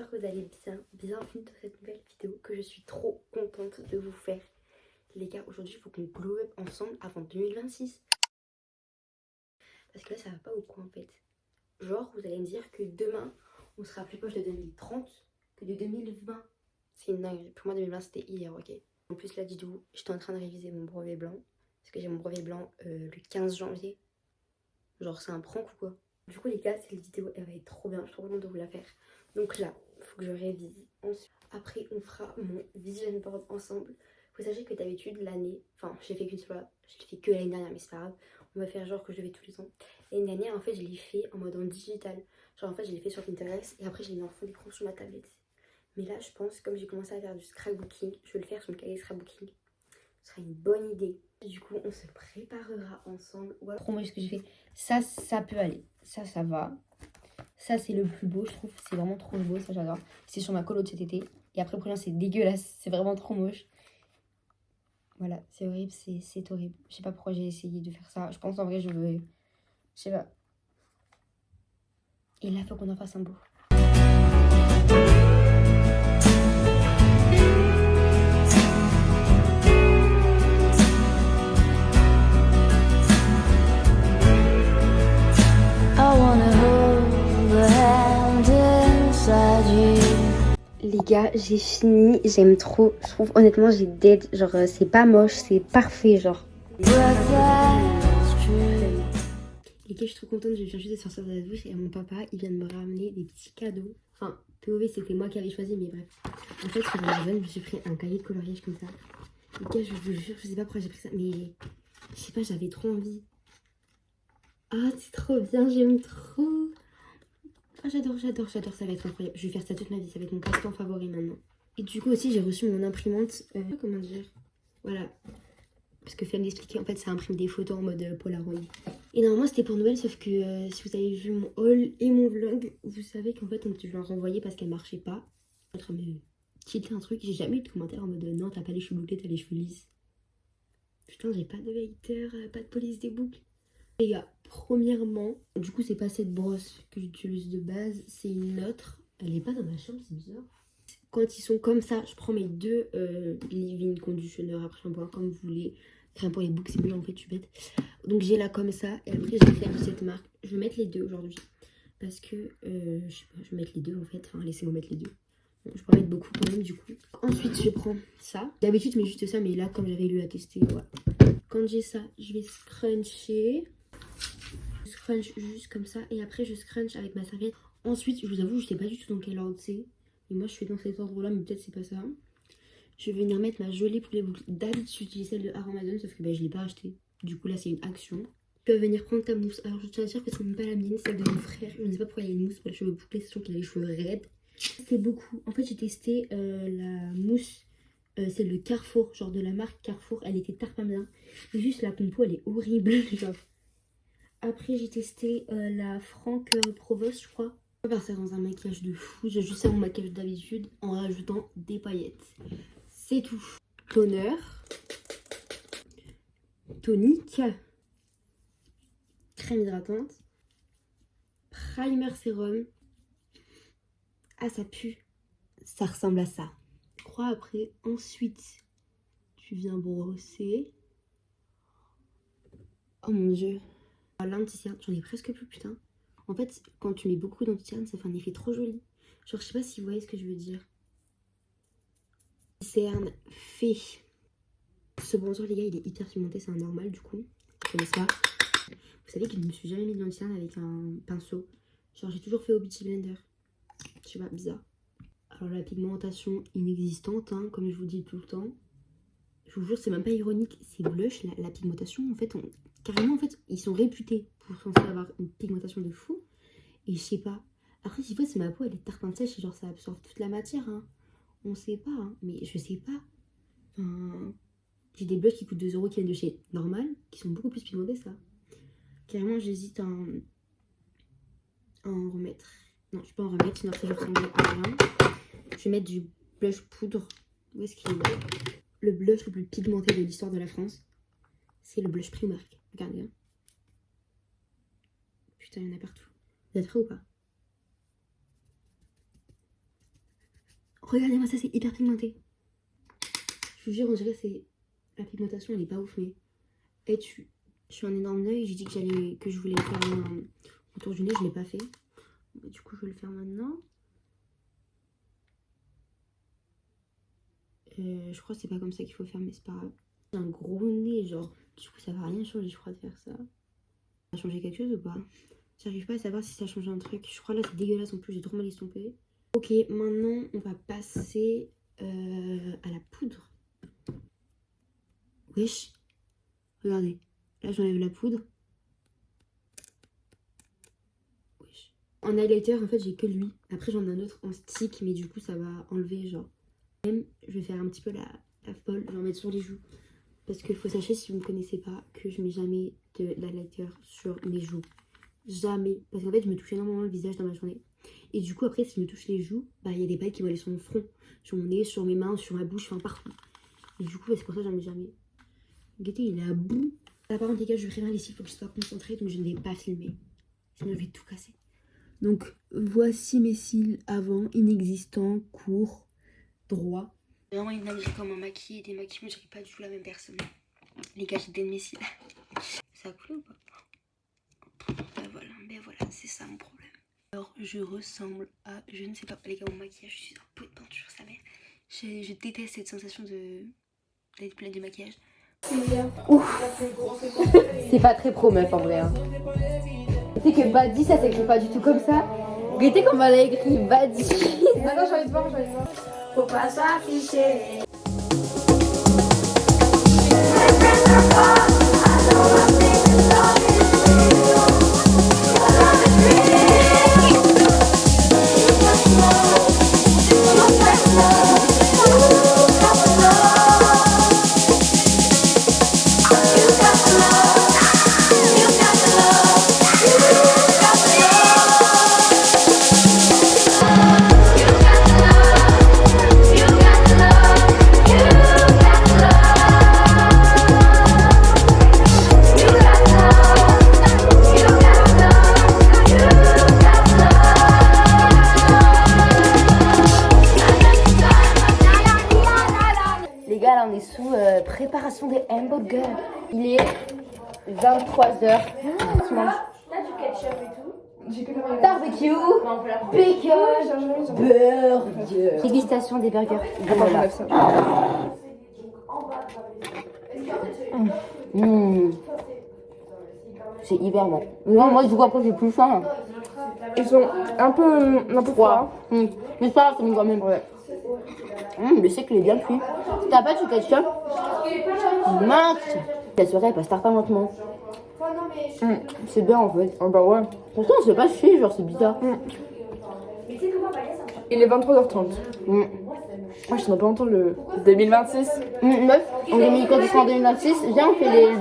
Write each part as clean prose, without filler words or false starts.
j'espère que vous allez bien. Bienvenue dans cette nouvelle vidéo que je suis trop contente de vous faire. Les gars, aujourd'hui, il faut qu'on glow up ensemble avant 2026. Parce que là, ça va pas ou quoi en fait. Genre, vous allez me dire que demain, on sera plus proche de 2030 que de 2020. C'est une dinguerie. Pour moi, 2020, c'était hier, ok. En plus, là, dis-vous, j'étais en train de réviser mon brevet blanc. Parce que j'ai mon brevet blanc le 15 janvier. Genre, c'est un prank ou quoi? Du coup, les gars, cette vidéo, elle va être trop bien. Je suis trop contente de vous la faire. Donc là, il faut que je révise. Ensuite, après, on fera mon vision board ensemble. Vous sachez que d'habitude, l'année, enfin, j'ai fait qu'une fois, je l'ai fait que l'année dernière, mais c'est pas grave. On va faire genre que je le fais tous les ans. L'année dernière, en fait, je l'ai fait en mode en digital. Genre, en fait, je l'ai fait sur Pinterest et après, je l'ai mis en fond d'écran sur ma tablette. Mais là, je pense, comme j'ai commencé à faire du scrapbooking, je vais le faire sur mon cahier scrapbooking. Ce sera une bonne idée. Du coup, on se préparera ensemble. Voilà. Trop moi ce que j'ai fait. Ça peut aller. Ça va. Ça, c'est le plus beau, je trouve. C'est vraiment trop beau, ça, j'adore. C'est sur ma colo de cet été. Et après, le prochain, c'est dégueulasse. C'est vraiment trop moche. Voilà, c'est horrible, c'est horrible. Je sais pas pourquoi j'ai essayé de faire ça. Je pense en vrai, je veux. Je sais pas. Et là, il faut qu'on en fasse un beau. Les gars, j'ai fini, j'aime trop, je trouve honnêtement j'ai dead, genre c'est pas moche, c'est parfait genre. Les gars, je suis trop contente, je viens juste de sortir de la douche et mon papa il vient de me ramener des petits cadeaux. Enfin, POV c'était moi qui avais choisi mais bref. En fait, quand j'étais jeune, je me suis pris un cahier de coloriage comme ça. Les gars, je vous jure, je sais pas pourquoi j'ai pris ça, mais je sais pas, j'avais trop envie. Ah, c'est trop bien, j'aime trop. Ah, j'adore, ça va être incroyable. Je vais faire ça toute ma vie, ça va être mon passe-temps favori maintenant. Et du coup aussi, j'ai reçu mon imprimante, comment dire, voilà. Parce que Femme d'expliquer, en fait, ça imprime des photos en mode Polaroid. Et normalement, c'était pour Noël, sauf que si vous avez vu mon haul et mon vlog, vous savez qu'en fait, je l'ai renvoyée parce qu'elle marchait pas. Je suis en train de tilter un truc, j'ai jamais eu de commentaire en mode non, t'as pas les cheveux bouclés, t'as les cheveux lisses. Putain, j'ai pas de hater, pas de police des boucles. Les gars, premièrement, du coup c'est pas cette brosse que j'utilise de base, c'est une autre. Elle est pas dans ma chambre, c'est bizarre. Quand ils sont comme ça, je prends mes deux leave-in conditioner après shampoing comme vous voulez. Crème pour les boucles, c'est mieux en fait, je suis bête. Donc j'ai là comme ça et après j'ai celle de cette marque. Je vais mettre les deux aujourd'hui parce que je sais pas, je vais mettre les deux en fait. Enfin laissez-moi mettre les deux. Bon, je peux en mettre beaucoup quand même du coup. Ensuite je prends ça. D'habitude je mets juste ça mais là comme j'avais lu à tester, voilà. Quand j'ai ça, je vais scruncher. Je scrunch juste comme ça et après je scrunch avec ma serviette. Ensuite, je vous avoue, je sais pas du tout dans quel ordre c'est. Et moi, je suis dans cet ordre-là, mais peut-être c'est pas ça. Je vais venir mettre ma jolie poulet boucle. D'habitude, j'ai celle de Armaden, sauf que je l'ai pas achetée. Du coup, là, c'est une action. Tu vas venir prendre ta mousse. Alors, je tiens à dire que c'est même pas la mienne, c'est celle de mon frère. Je ne sais pas pourquoi il y a une mousse pour les cheveux bouclés, c'est sûr qu'il a les cheveux raides. C'est beaucoup. En fait, j'ai testé la mousse. C'est le Carrefour, genre de la marque Carrefour. Elle était tarpin bien. Juste la compo, elle est horrible. Genre. Après, j'ai testé la Franck Provost, je crois. Je vais partir dans un maquillage de fou. J'ai juste mon maquillage d'habitude en rajoutant des paillettes. C'est tout. Toner. Tonique. Crème hydratante. Primer sérum. Ah, ça pue. Ça ressemble à ça. Je crois après, ensuite, tu viens brosser. Oh mon dieu. L'anti-cerne, j'en ai presque plus, putain. En fait, quand tu mets beaucoup d'anti-cerne, ça fait un effet trop joli. Genre, je sais pas si vous voyez ce que je veux dire. Cerne fait. Ce bronzer, les gars, il est hyper pigmenté, c'est un normal du coup. Je connais pas. Vous savez que je ne me suis jamais mis dans le cerne avec un pinceau. Genre, j'ai toujours fait au Beauty Blender. Je sais pas, bizarre. Alors, la pigmentation inexistante, hein, comme je vous dis tout le temps. Je vous jure, c'est même pas ironique, c'est blush. La pigmentation, en fait, carrément, en fait, ils sont réputés pour censé avoir une pigmentation de fou. Et je sais pas. Après, si c'est ma peau, elle est tarpin sèche, genre ça absorbe toute la matière, hein. On sait pas, hein. Mais je sais pas. Enfin, j'ai des blushs qui coûtent 2 € qui viennent de chez Normal, qui sont beaucoup plus pigmentés, ça. Carrément, j'hésite à en remettre. Non, je peux en remettre, sinon après je ressemble à rien. Je vais mettre du blush poudre. Où est-ce qu'il est? Le blush le plus pigmenté de l'histoire de la France, c'est le blush Primark. Regardez. Hein. Putain, il y en a partout. Vous êtes prêts ou pas? Regardez-moi ça, c'est hyper pigmenté. Je vous jure, on dirait que c'est... La pigmentation, elle est pas ouf, mais... Et je suis un énorme œil, j'ai dit que je voulais faire un contour du nez, je l'ai pas fait. Du coup, je vais le faire maintenant. Je crois que c'est pas comme ça qu'il faut faire, mais c'est pas grave. J'ai un gros nez, genre, du coup, ça va rien changer, je crois, de faire ça. Ça a changé quelque chose ou pas? J'arrive pas à savoir si ça a changé un truc. Je crois là, c'est dégueulasse en plus, j'ai trop mal estompé. Ok, maintenant, on va passer à la poudre. Wesh. Regardez. Là, j'enlève la poudre. Wesh. En highlighter, en fait, j'ai que lui. Après, j'en ai un autre en stick, mais du coup, ça va enlever, genre... Même, je vais faire un petit peu la folle. Je vais en mettre sur les joues. Parce qu'il faut sachez, si vous ne connaissez pas, que je mets jamais de l'highlighter sur mes joues. Jamais. Parce qu'en fait, je me touche énormément le visage dans ma journée. Et du coup, après, si je me touche les joues, bah, il y a des paillettes qui vont aller sur mon front, sur mon nez, sur mes mains, sur ma bouche, enfin partout. Et du coup, bah, c'est pour ça que j'en mets jamais. Regardez, il est à bout. Là, par contre, les gars, je vais rien ici, il faut que je sois concentrée, donc je ne vais pas filmer. Sinon, je vais tout casser. Donc, voici mes cils avant, inexistants, courts, droits. Vraiment, une dinguerie comment maquiller et démaquiller, moi, je serais pas du tout la même personne. Les gars, j'ai mes cils. Ça a coulé ou pas? Ben voilà, c'est ça mon problème. Alors, je ressemble à, je ne sais pas, les gars, mon maquillage, je suis un pot de peinture, sa mère. Je déteste cette sensation d'être pleine de maquillage. Ouf. C'est pas très pro, meuf, en vrai. Hein. Tu sais que Badi, ça s'écrit pas du tout comme ça. Regardez comment elle a écrit Badi. Attends, j'arrive de voir. Faut pas s'afficher. On est sous préparation des hamburgers. Il est 23h. Tu manges barbecue, bacon, burger. Dégustation des burgers. Voilà. C'est hyper bon. Non, moi, du coup, après, j'ai plus faim. Ils sont un peu froids. Mais ça va, c'est bon quand même. Ouais. Le sec, il est bien cuit. T'as pas du ketchup? Mince. La soirée, elle passe tard pas lentement. C'est bien en fait. Oh bah ouais. Pourtant, c'est pas chier, genre, c'est bizarre. Il est 23h30. Moi, je suis dans pas longtemps le 2026. Meuf, on est mis quand il sera en 2026. Viens, on fait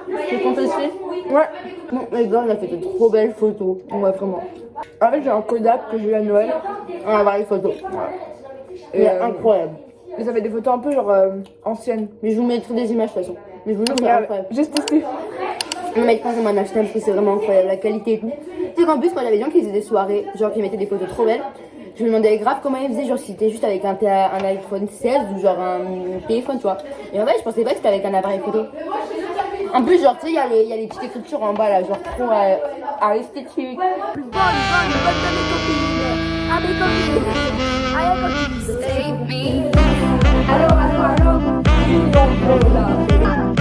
le contesté. Ouais. Non, les gars, il a fait de trop belles photos. Ouais, vraiment. En fait, j'ai un Kodak que j'ai eu à Noël. On va voir les photos. Il est incroyable. Et ça fait des photos un peu genre anciennes. Mais je vous mettrai des images de toute façon. Mais je vous jure, c'est incroyable. Juste testé. On m'a dit qu'on m'en achetait parce que c'est vraiment incroyable, la qualité et tout. Tu sais qu'en plus, quand j'avais des gens qui faisaient des soirées, genre qui mettaient des photos trop belles, je me demandais grave comment ils faisaient, genre si c'était juste avec un iPhone 16 ou genre un téléphone, tu vois. Et en fait, je pensais pas que c'était avec un appareil photo. En plus, genre, tu sais, il y a les petites écritures en bas là, genre trop esthétique. Bonne de mes copines, à mes copines, à mes copines. Allô, allô, allô.